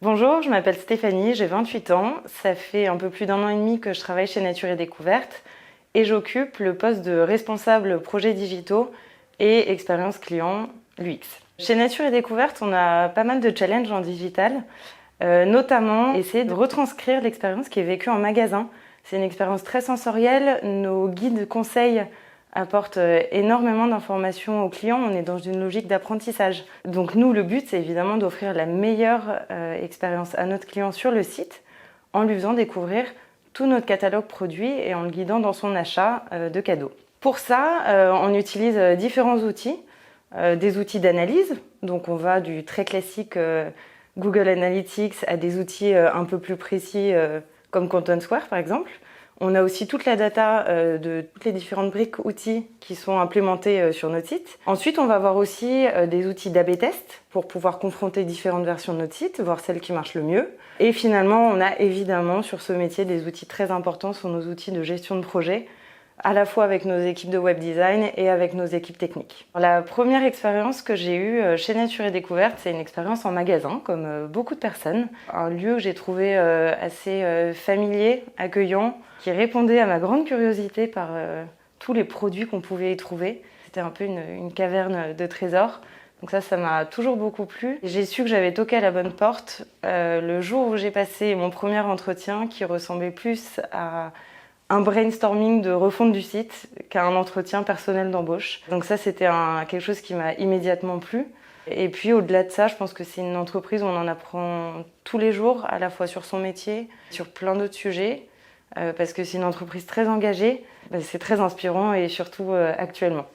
Bonjour, je m'appelle Stéphanie, j'ai 28 ans. Ça fait un peu plus d'un an et demi que je travaille chez Nature et Découverte et j'occupe le poste de responsable projets digitaux et expérience client l'UX. Chez Nature et Découverte, on a pas mal de challenges en digital, notamment essayer de retranscrire l'expérience qui est vécue en magasin. C'est une expérience très sensorielle, nos guides conseils apporte énormément d'informations aux clients. On est dans une logique d'apprentissage. Donc nous, le but, c'est évidemment d'offrir la meilleure expérience à notre client sur le site en lui faisant découvrir tout notre catalogue produit et en le guidant dans son achat de cadeaux. Pour ça, on utilise différents outils, des outils d'analyse. Donc on va du très classique Google Analytics à des outils un peu plus précis comme Content Square par exemple. On a aussi toute la data de toutes les différentes briques outils qui sont implémentées sur notre site. Ensuite, on va avoir aussi des outils d'A/B test pour pouvoir confronter différentes versions de notre site, voir celle qui marche le mieux. Et finalement, on a évidemment sur ce métier des outils très importants, sont nos outils de gestion de projet, à la fois avec nos équipes de web design et avec nos équipes techniques. La première expérience que j'ai eue chez Nature et Découverte, c'est une expérience en magasin, comme beaucoup de personnes. Un lieu que j'ai trouvé assez familier, accueillant, qui répondait à ma grande curiosité par tous les produits qu'on pouvait y trouver. C'était un peu une caverne de trésors. Donc ça m'a toujours beaucoup plu. J'ai su que j'avais toqué à la bonne porte le jour où j'ai passé mon premier entretien qui ressemblait plus à un brainstorming de refonte du site qu'à un entretien personnel d'embauche. Donc ça, c'était quelque chose qui m'a immédiatement plu. Et puis au-delà de ça, je pense que c'est une entreprise où on en apprend tous les jours, à la fois sur son métier, sur plein d'autres sujets, parce que c'est une entreprise très engagée. C'est très inspirant et surtout actuellement.